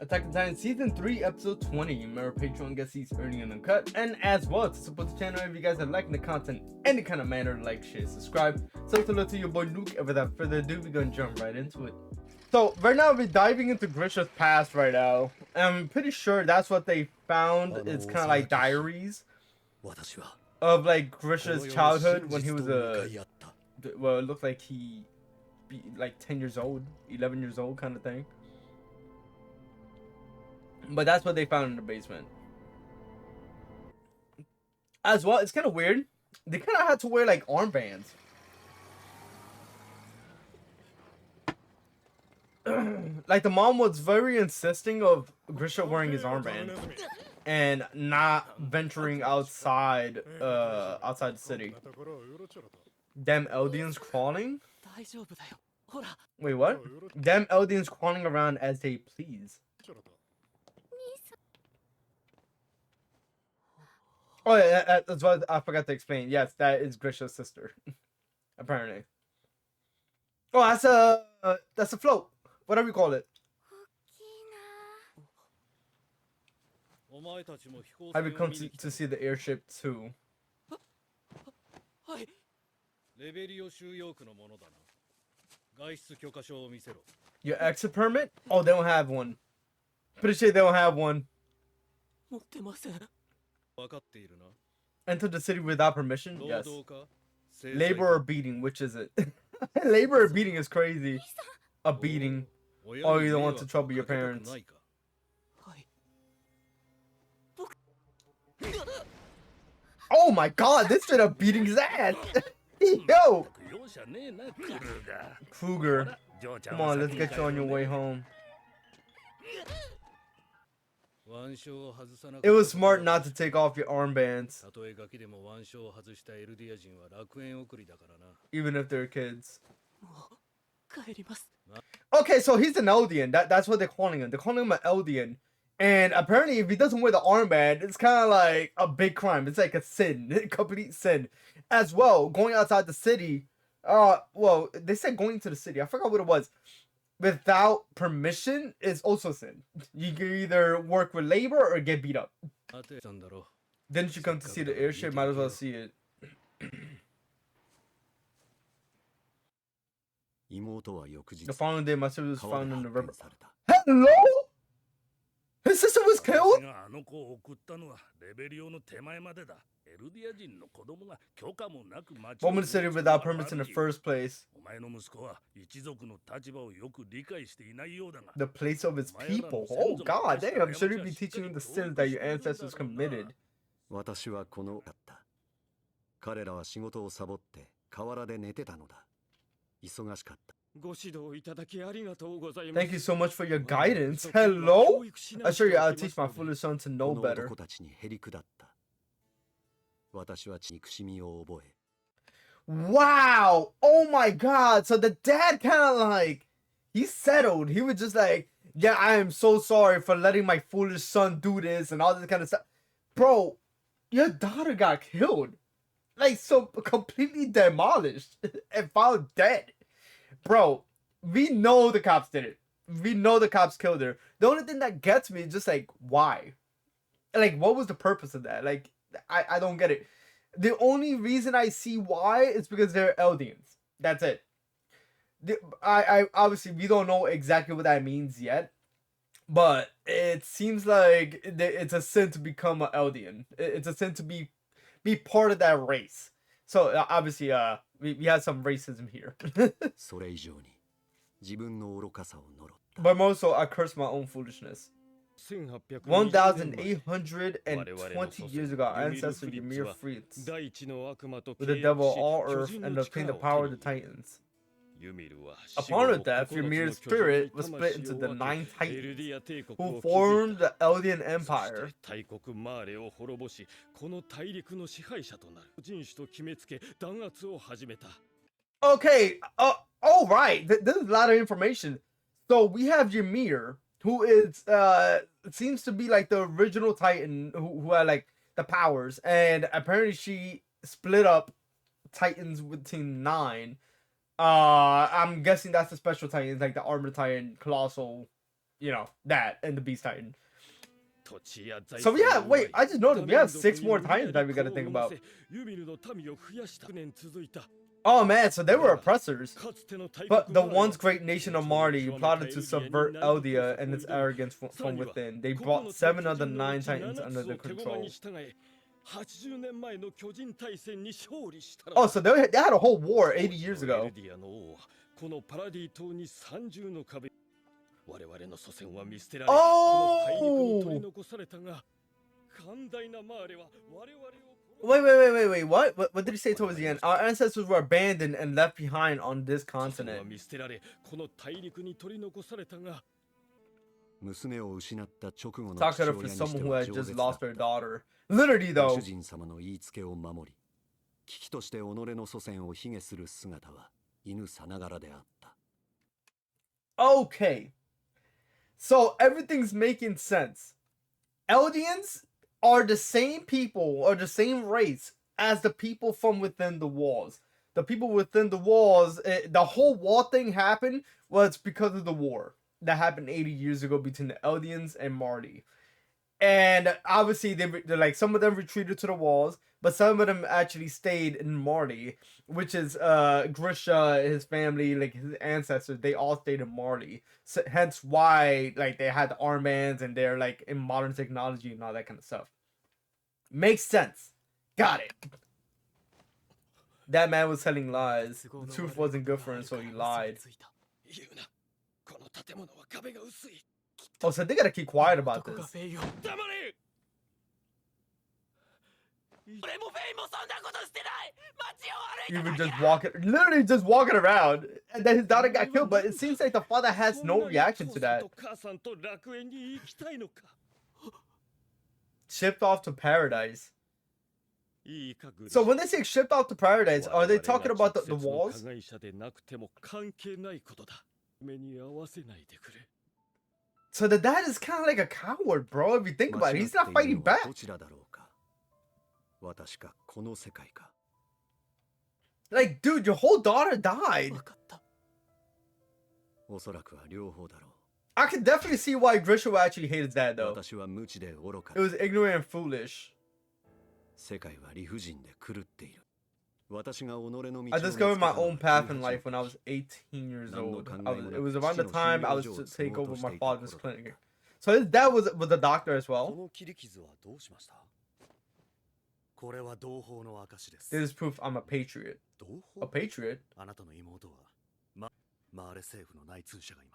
Attack on Titan Season 3, Episode 20. Remember, Patreon gets these earning and uncut. And as well, to support the channel, if you guys are liking the content any kind of manner, like, share, subscribe. So, hello to your boy Luke. And without further ado, we're gonna jump right into it. So, right now, we're diving into Grisha's past right now. I'm pretty sure that's what they found. It's kind of like diaries of, like, Grisha's childhood when he was well, it looked like he be like 10 years old, 11 years old kind of thing. But that's what they found in the basement. As well, it's kind of weird. They kind of had to wear like armbands. Like the mom was very insisting of Grisha wearing his armband and not venturing outside outside the city. Damn Eldians crawling? Wait, what? Damn Eldians crawling around as they please. Oh yeah, that's what I forgot to explain. Yes, that is Grisha's sister, apparently. Oh, that's a float. Whatever you call it. Have you come to see the airship too? Your exit permit? Oh, they don't have one. Pretty sure they don't have one. Enter the city without permission? Yes. Labor or beating? Which is it? Labor or beating is crazy. A beating. Oh, you don't want to trouble your parents. Oh my god, this straight up beating his ass. Yo! Kruger. Come on, let's get you on your way home. It was smart not to take off your armbands. Even if they're kids. Okay, so he's an Eldian. That's what they're calling him. They're calling him an Eldian. And apparently if he doesn't wear the armband, it's kind of like a big crime. It's like a sin. A complete sin. As well, going outside the city. Well, they said going to the city. I forgot what it was. Without permission is also sin. You can either work with labor or get beat up. Didn't you come to see the airship? Might as well see it. The following day, my sister was found in the river. Hello? His sister was killed? Woman city without permits in the first place. The place of its people. Oh god damn, should we be teaching you the sins that your ancestors committed? Thank you so much for your guidance. Hello? I assure you I'll teach my foolish son to know better. Wow! Oh my god! So the dad kind of like, he settled. He was just like, yeah, I am so sorry for letting my foolish son do this and all this kind of stuff. Bro, your daughter got killed. Like, so completely demolished and found dead. Bro, we know the cops did it. We know the cops killed her. The only thing that gets me is just like, why? Like, what was the purpose of that? Like, I don't get it. The only reason I see why is because they're Eldians. That's it. I obviously, we don't know exactly what that means yet. But it seems like it's a sin to become an Eldian. It's a sin to be part of that race. So obviously, we have some racism here. But more so, I curse my own foolishness. 1,820 years ago, our ancestor Ymir Fritz, with the devil of all earth, and obtained the power of the Titans. Upon her death, Ymir's spirit was split into the 9 Titans, who formed the Eldian Empire. Okay, alright, this is a lot of information. So we have Ymir, who is, seems to be like the original Titan, who had like the powers, and apparently she split up Titans within 9. I'm guessing that's the special Titans, like the Armor Titan, Colossal, you know, that and the Beast Titan. So yeah, wait, I just noticed we have 6 more Titans that we gotta think about. Oh man, so they were oppressors. But the once great nation of Marty plotted to subvert Eldia and its arrogance from within. They brought 7 of the 9 Titans under their control. Oh, so they had a whole war 80 years ago. Oh! Wait, what did he say towards the end? Our ancestors were abandoned and left behind on this continent. Takara for someone who had just lost their daughter. Literally though. Okay. So everything's making sense. Eldians are the same people or the same race as the people from within the walls. The people within the walls, the whole wall thing happened was because of the war that happened 80 years ago between the Eldians and Marty. And obviously they're like, some of them retreated to the walls, but some of them actually stayed in Marty, which is Grisha, his family, like his ancestors, they all stayed in Marty. So hence why like they had the armbands and they're like in modern technology and all that kind of stuff. Makes sense. Got it. That man was telling lies. The truth wasn't good for him, so he lied. Oh, so they gotta keep quiet about this. Even just walking, literally just walking around, and then his daughter got killed. But it seems like the father has no reaction to that. Shipped off to paradise. So when they say shipped off to paradise, are they talking about the walls? So the dad is kind of like a coward, bro. If you think about it, he's not fighting back. Like, dude, your whole daughter died. I can definitely see why Grisha actually hated his dad, though. It was ignorant and foolish. I discovered my own path in life when I was 18 years old. It was around the time I was to take over my father's clinic. So his dad was a doctor as well. This is proof I'm a patriot. A patriot?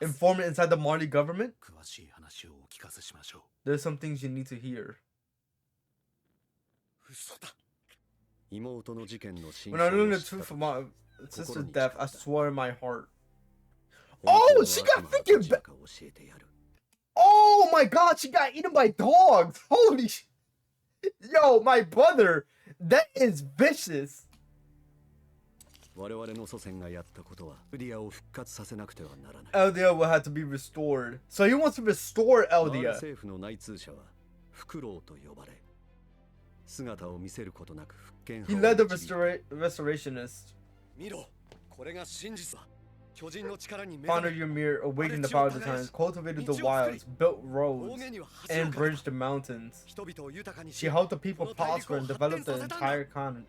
Informant inside the Marty government? There's some things you need to hear. When I learned the truth of my sister's death, I swore in my heart. Oh, she got freaking oh my god, she got eaten by dogs. Holy sh... Yo, my brother, that is vicious. Eldia will have to be restored. So he wants to restore Eldia. He led the restorationists. Founder Ymir awakened the power of the times, cultivated the wilds, built roads, and bridged the mountains. She helped the people prosper and develop the entire continent.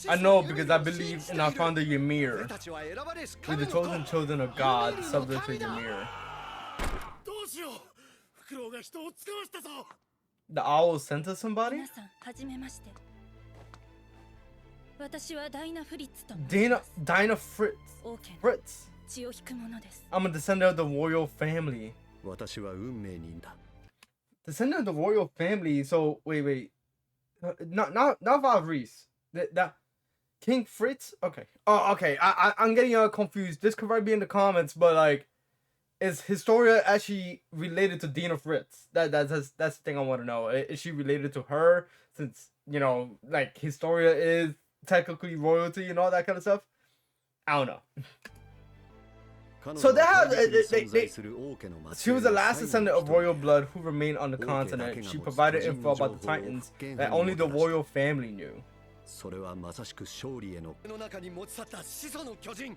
I know because I believe in our founder Ymir. We're the chosen children of God, subject to Ymir. The owl sent us somebody? Dinah Fritz. I'm a descendant of the royal family. Descendant of the royal family. So wait. Not Valreese. That King Fritz. Okay. Oh, okay. I'm getting confused. This could probably be in the comments, but like, is Historia actually related to Dinah Fritz? That's the thing I want to know. Is she related to her? Since you know, like Historia is technically royalty and all that kind of stuff. I don't know. So they have she was the last descendant of royal blood who remained on the continent. She provided info about the Titans that only the royal family knew.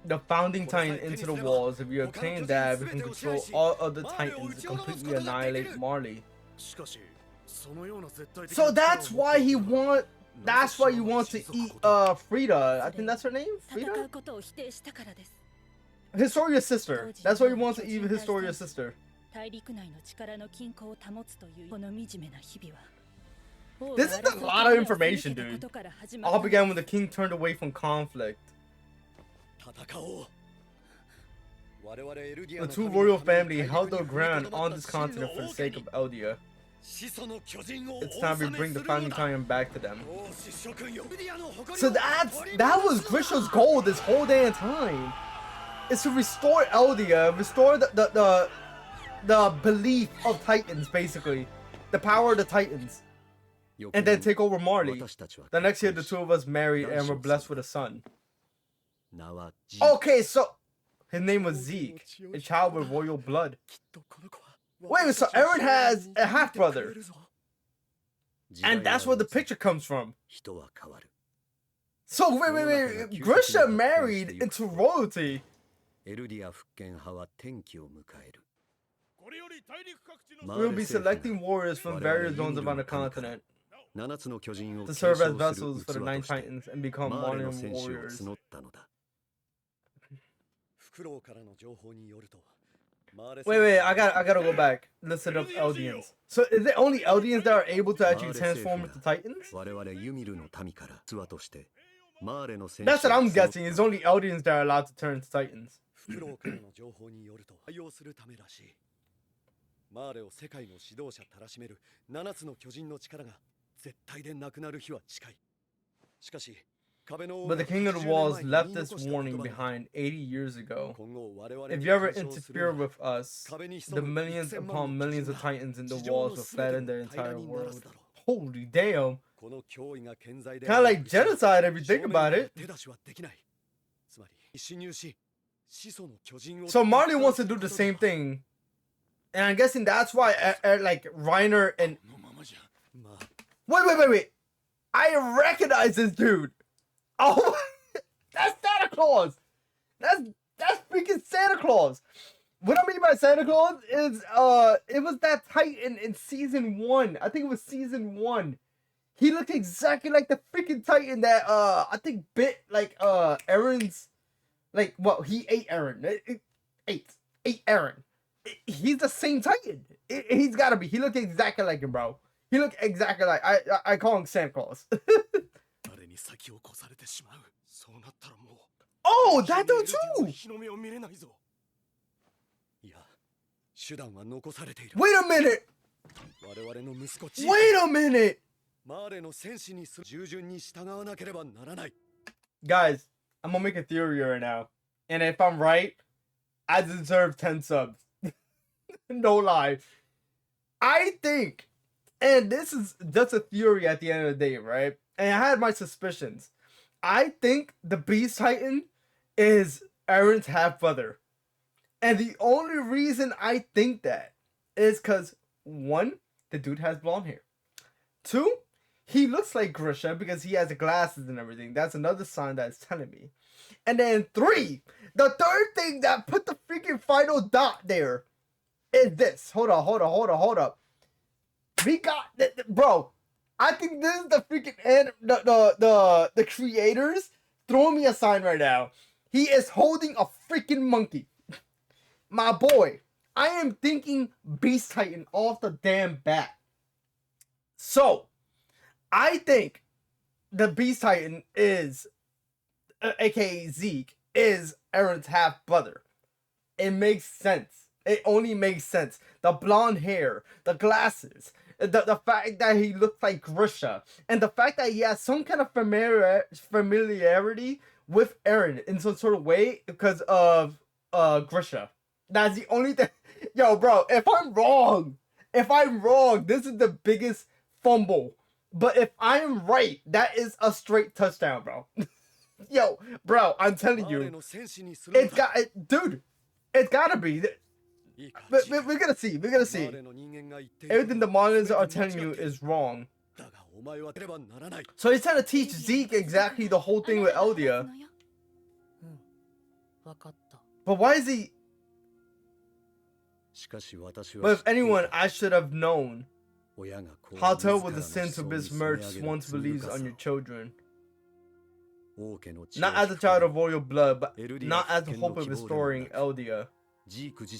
The founding titan into the walls. If you obtain that, we can control all other titans and completely annihilate Marley. So that's why he want. That's why you want to eat Frida. I think that's her name. Frida. Historia's sister. That's why you want to eat Historia's sister. This is a lot of information, dude. All began when the king turned away from conflict. The two royal family held their ground on this continent for the sake of Eldia. It's time we bring the founding titan back to them. So that was Grisha's goal this whole damn time. Is to restore Eldia, restore the belief of Titans, basically. The power of the Titans. And then take over Marley. The next year, the two of us married and were blessed with a son. Okay, so his name was Zeke, a child with royal blood. Wait, so Eren has a half-brother. And that's where the picture comes from. So, wait. Grisha married into royalty. We'll be selecting warriors from various zones around the continent to serve as vessels for the 9 Titans and become modern warriors. Wait, I gotta go back. Listen of Eldians. So is it only Eldians that are able to actually transform into Titans? That's what I'm guessing. It's only Eldians that are allowed to turn into Titans. But the King of the Walls left this warning behind 80 years ago. If you ever interfere with us, the millions upon millions of Titans in the walls will flatten their entire world. Holy damn. Kind of like genocide if you think about it. So Marley wants to do the same thing. And I'm guessing that's why like Reiner and... Wait. I recognize this dude. Oh, that's Santa Claus. That's freaking Santa Claus. What I mean by Santa Claus is it was that Titan in season 1. I think it was season 1. He looked exactly like the freaking Titan that I think bit like Eren's, like, well, he ate Eren. Ate Eren. He's the same Titan. He's gotta be. He looked exactly like him, bro. He looked exactly like I call him Santa Claus. Oh, that dude too. Wait a minute. Guys, I'm gonna make a theory right now, and if I'm right, I deserve 10 subs. No lie. I think, and this is just a theory at the end of the day, right? And I had my suspicions. I think the Beast Titan is Eren's half-brother. And the only reason I think that is because, 1, the dude has blonde hair. 2, he looks like Grisha because he has the glasses and everything. That's another sign that's telling me. And then 3, the third thing that put the freaking final dot there is this. Hold up. We got, bro, I think this is the freaking end, the creators throwing me a sign right now. He is holding a freaking monkey. My boy, I am thinking Beast Titan off the damn bat. So, I think the Beast Titan is, aka Zeke, is Eren's half-brother. It makes sense. It only makes sense. The blonde hair, the glasses, the fact that he looks like Grisha, and the fact that he has some kind of familiarity with Eren in some sort of way because of Grisha. That's the only thing. Yo, bro, if I'm wrong, this is the biggest fumble. But if I'm right, that is a straight touchdown, bro. Yo, bro, I'm telling you, it's gotta be. But we're gonna see. Everything the mangas are telling you is wrong. So he's trying to teach Zeke exactly the whole thing with Eldia. But why is he... But if anyone, I should have known how terrible the sin to besmirch one's beliefs on your children. Not as a child of royal blood, but not as the hope of restoring Eldia,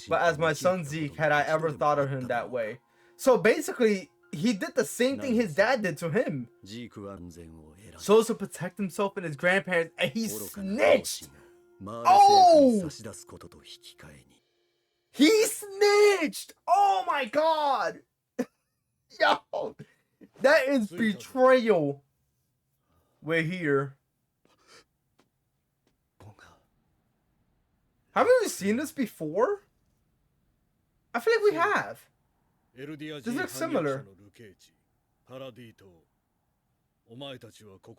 but as my son Zeke, had I ever thought of him that way. So basically, he did the same thing his dad did to him. So as to protect himself and his grandparents, and he snitched! Oh! He snitched! Oh my god! Yo! That is betrayal. We're here. Haven't we seen this before? I feel like we have. This looks similar.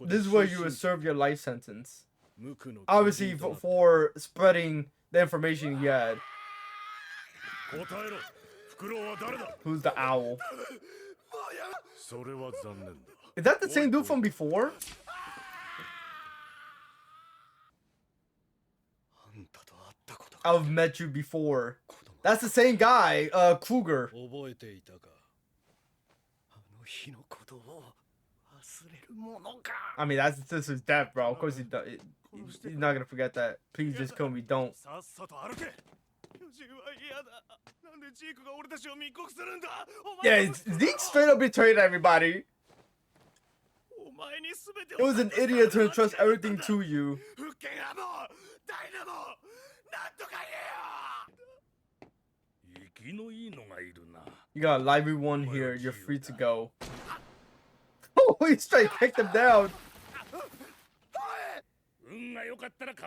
This is where you would serve your life sentence. Obviously for spreading the information you had. Who's the owl? Is that the same dude from before? I've met you before. That's the same guy, Kruger. I mean, this is death, bro. Of course he's not gonna forget that. Please just kill me, don't. Yeah, Zeke straight up betrayed everybody. It was an idiot to entrust everything to you. You got a lively one here. You're free to go. Oh, he straight kicked him down.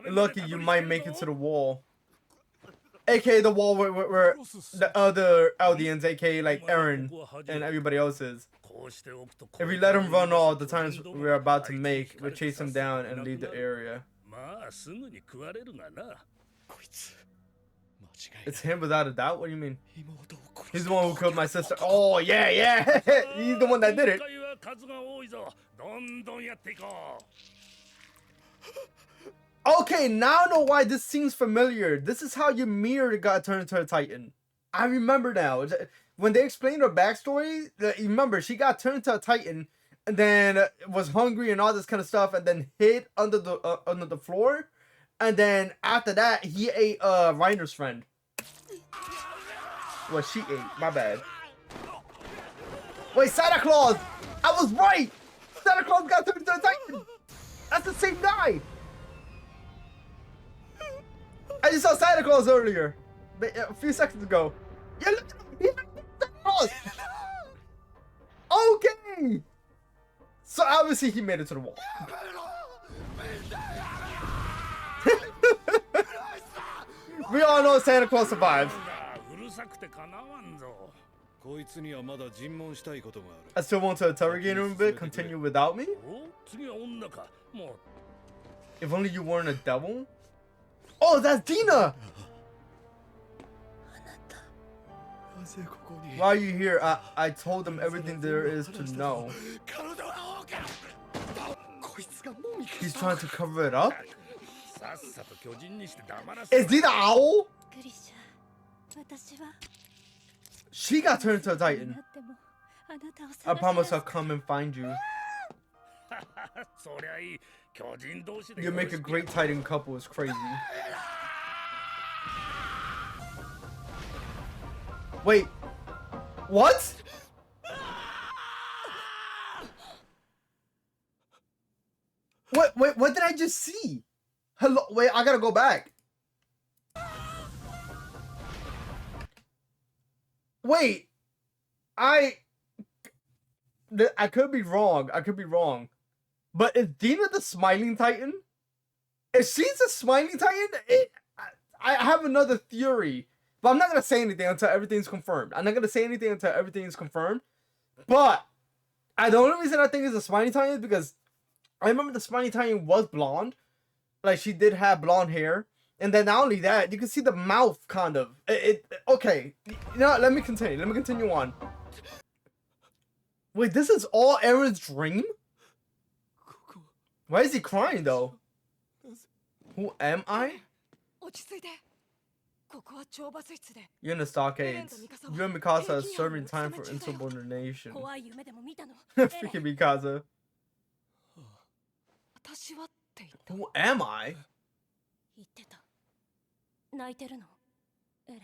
Lucky you might make it to the wall. AKA the wall where the other Eldians, AKA like Eren and everybody else is. If we let him run all the times we're about to make, we'll chase him down and leave the area. It's him without a doubt? What do you mean? He's the one who killed my sister. Oh, yeah, yeah. He's the one that did it. Okay, now I know why this seems familiar. This is how Ymir got turned into a Titan. I remember now. When they explained her backstory, remember, she got turned into a Titan and then was hungry and all this kind of stuff and then hid under the floor. And then after that, he ate Reiner's friend. Well, she ate. My bad. Wait, Santa Claus! I was right! Santa Claus got turned into a Titan! That's the same guy! I just saw Santa Claus earlier. A few seconds ago. Yeah, look! He's Santa Claus! Okay! So obviously he made it to the wall. We all know Santa Claus survives. I still want to interrogate him a bit. Continue without me? If only you weren't a devil? Oh, that's Dina! Why are you here? I told them everything there is to know. He's trying to cover it up? Is he the owl? She got turned into a Titan. I promise I'll come and find you. You make a great Titan couple, it's crazy. Wait. What? What did I just see? Hello, wait, I gotta go back. Wait. I could be wrong. But is Dina the Smiling Titan? If she's a Smiling Titan, I have another theory. But I'm not going to say anything until everything's confirmed. But the only reason I think it's a Smiling Titan is because I remember the Smiling Titan was blonde. Like, she did have blonde hair. And then not only that, you can see the mouth, kind of. Okay. You know what? Let me continue on. Wait, this is all Aaron's dream? ここ Why is he crying though? なぜ Who am I? 落ち着いて。ここは懲罰室で You're in the stockades. You and Mikasa are serving time for insubordination. 怖い夢でも見たの。 Freaking Mikasa. 私はって言った。 Who am I? 言ってた。泣いてるのエレン。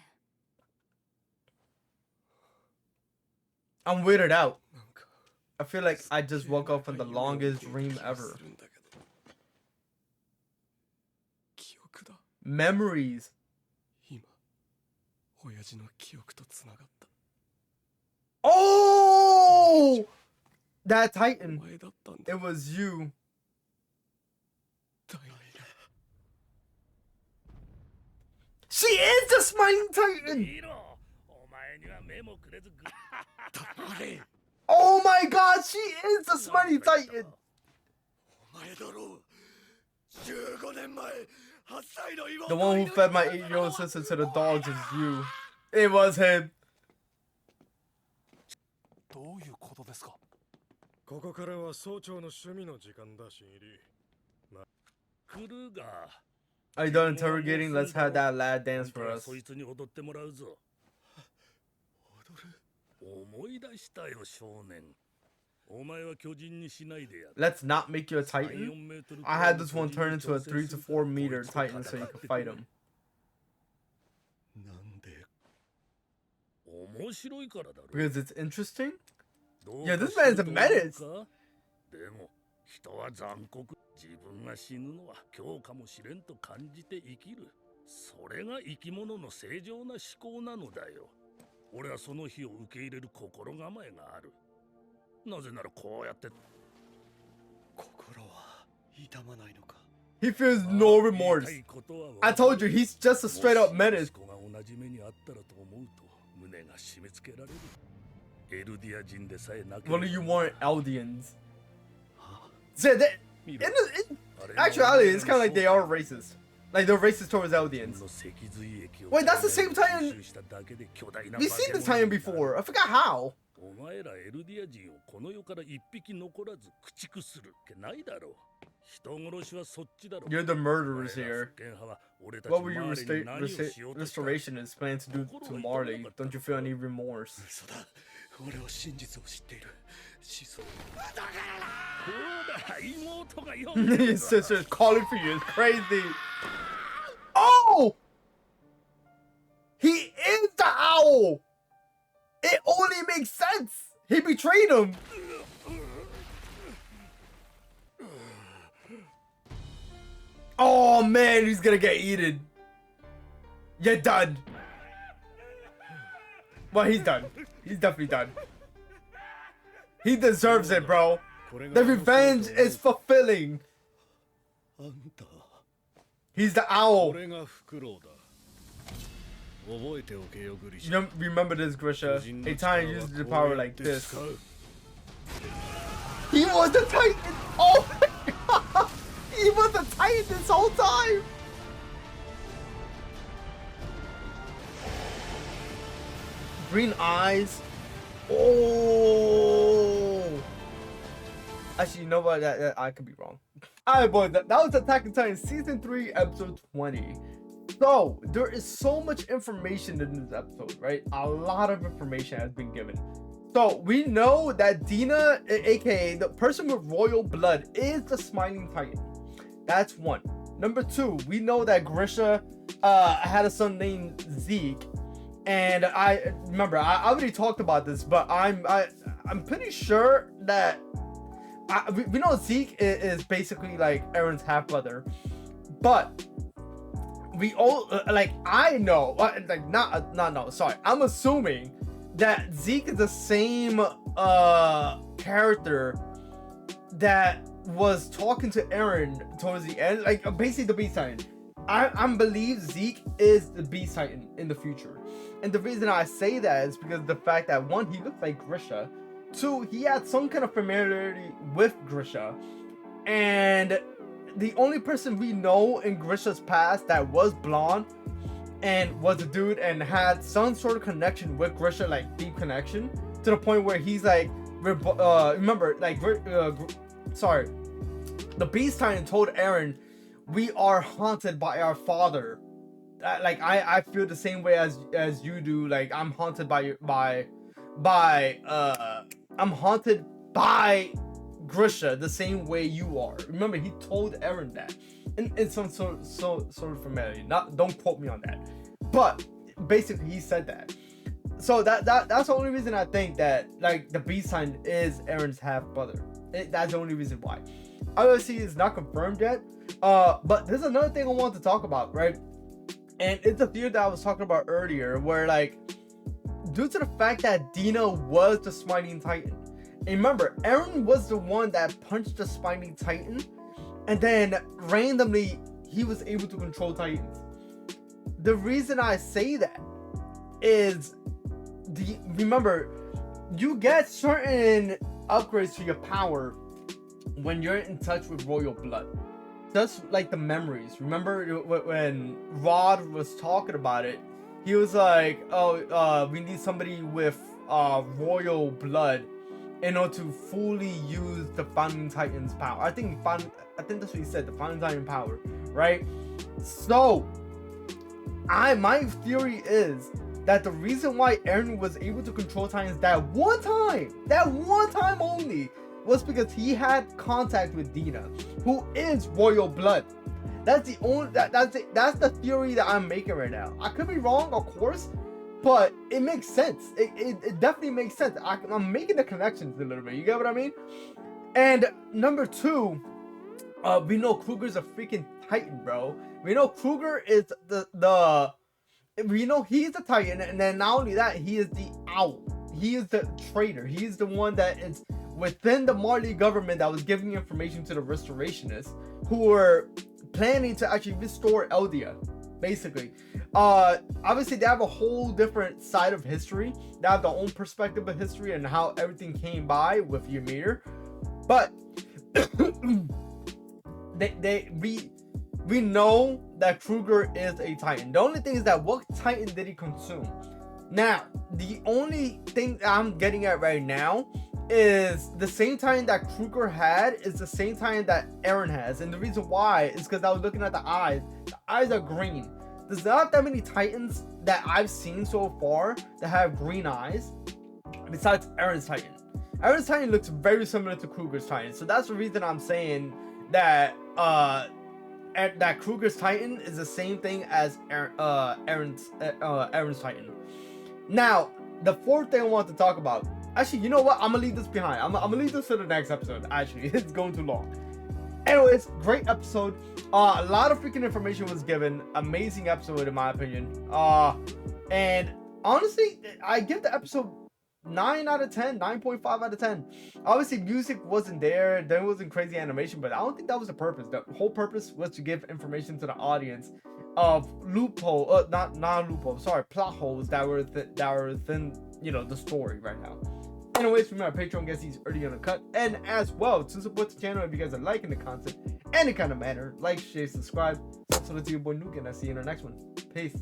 I'm weirded out. なんか I feel like I just woke up from the 夢を見 longest てる dream 気が ever. するんだけど記憶だ Memories. 今親父の記憶とつながった Oh! That お Titan. 前だったんだ It was you. ダイヤ She is the Smiling Titan! ヒーローお前には目もくれずぐ黙れ Oh my god, she is the Smiling Titan! お前だろう15年前8歳の妹 The one who fed my 8-year-old sister to the dogs is you. It was him. どういうことですかここからは総長の趣味の時間だし、クルーガー Are you done interrogating? Let's have that lad dance for 今から us. そいつに踊ってもらうぞ踊る思い出したよ少年お前は巨人にしないでや Let's not make you a 3、 Titan. 4メートル I had this one turn into a 3 to 4 meter Titan so you could fight him. なんで面白いからだろ Because it's interesting? どう Yeah, か this man's a すると思う menace. かでも人は残酷自分が死ぬのは今日かもしれんと感じて生きるそれが生き物の正常な思考なのだよ俺はその日を受け入れる心構えがあるなぜならこうやって心は痛まないのか He feels no remorse. 言いたいことは I told you, he's just a straight up もし menace. 息子が同じ目にあったらと思うと胸が締め付けられるエルディア人でさえなければ Well, you weren't Eldians. So that, inあれは actuality, it's kind of like they are racist. Like they're racist towards 自 Eldians. 分の脊髄液を Wait, that's the same Titan- 吸収しただけで巨大な We've seen this Titan before. I forgot how. お前らエルディア人をこの世から一匹残らず駆逐するっけないだろう人殺しはそっちだろ You're the murderers here. 復権派は俺たち What were your マーレに何をしようとした restorationists planning to do to Marley? Don't you feel any remorse? 嘘だ俺は真実を知っている子孫そうだ妹が呼 Your sister's calling for you. It's crazy. Oh! He is the owl! It only makes sense! He betrayed him! Oh man, he's gonna get eaten. You're done. Well, he's done. He's definitely done. He deserves it, bro. The revenge is fulfilling. あんた He's the owl. 俺がフクロウだ。覚えておけよ、グリシ You ャ。 remember this, Grisha? A time uses the power like this. 使う He was the Titan! Oh my god! He was the Titan this whole time! Green eyes. Oh! Actually, you know what? That I could be wrong. Alright, boys. That was Attack on Titan Season 3, Episode 20. So, there is so much information in this episode, right? A lot of information has been given. So, we know that Dina, aka the person with royal blood, is the Smiling Titan. That's one. Number two, we know that Grisha had a son named Zeke. And I remember I already talked about this, but I'm pretty sure that we know Zeke is basically like Aaron's half brother, but we all I know sorry, I'm assuming that Zeke is the same character that was talking to Aaron towards the end, like basically the Beast Titan. I believe Zeke is the Beast Titan in the future. And the reason I say that is because of the fact that one, he looks like Grisha. Two, he had some kind of familiarity with Grisha. And the only person we know in Grisha's past that was blonde and was a dude and had some sort of connection with Grisha, like deep connection, to the point where he's like remember, like, sorry, the Beast Titan told Eren, "We are haunted by our father." Like, I feel the same way as you do. Like, I'm haunted by I'm haunted by Grisha the same way you are. Remember, he told Eren that, and it's some sort of familiar. Don't quote me on that, but basically he said that. So that's the only reason I think that, like, the Beast Titan is Eren's half brother. That's the only reason why. Obviously, it's not confirmed yet. But there's another thing I want to talk about, right? And it's a theory that I was talking about earlier, where, like, due to the fact that Dina was the Smiting Titan, and remember, Eren was the one that punched the Smiting Titan, and then randomly he was able to control Titans. The reason I say that is, remember, you get certain upgrades to your power when you're in touch with royal blood. Just like the memories. Remember when Rod was talking about it, he was like, "Oh, we need somebody with royal blood in order to fully use the Founding Titan's power." I think that's what he said, the Founding Titan power, right? So, my theory is that the reason why Eren was able to control Titans that one time only, was because he had contact with Dina, who is royal blood. That's the only that's the theory that I'm making right now. I could be wrong, of course, but it makes sense. It definitely makes sense. I'm making the connections a little bit. You get what I mean? And number two, we know Kruger's a freaking Titan, bro. We know Kruger is we know he's the Titan, and then not only that, he is the Owl. He is the traitor. He's the one that is within the Marley government that was giving information to the Restorationists, who were planning to actually restore Eldia, basically. Obviously, they have a whole different side of history. They have their own perspective of history and how everything came by with Ymir. But we know that Kruger is a Titan. The only thing is that what Titan did he consume? Now, the only thing I'm getting at right now is the same Titan that Kruger had is the same Titan that Eren has. And the reason why is because I was looking at the eyes. The eyes are green. There's not that many Titans that I've seen so far that have green eyes besides Eren's Titan. Eren's Titan looks very similar to Kruger's Titan. So that's the reason I'm saying that that Kruger's Titan is the same thing as Eren's Titan. Now, the fourth thing I want to talk about. Actually, you know what? I'm gonna leave this behind. I'm gonna leave this to the next episode. Actually, it's going too long. Anyways, great episode. A lot of freaking information was given. Amazing episode, in my opinion. And honestly, I give the episode 9 out of 10, 9.5 out of 10. Obviously, music wasn't there. There wasn't crazy animation, but I don't think that was the purpose. The whole purpose was to give information to the audience of loophole, not loophole. Sorry, plot holes that were within, the story right now. Anyways, remember, Patreon gets these early uncut, and as well, to support the channel, if you guys are liking the content, any kind of manner, like, share, subscribe. So let's see your boy Nuke, and I'll see you in the next one. Peace.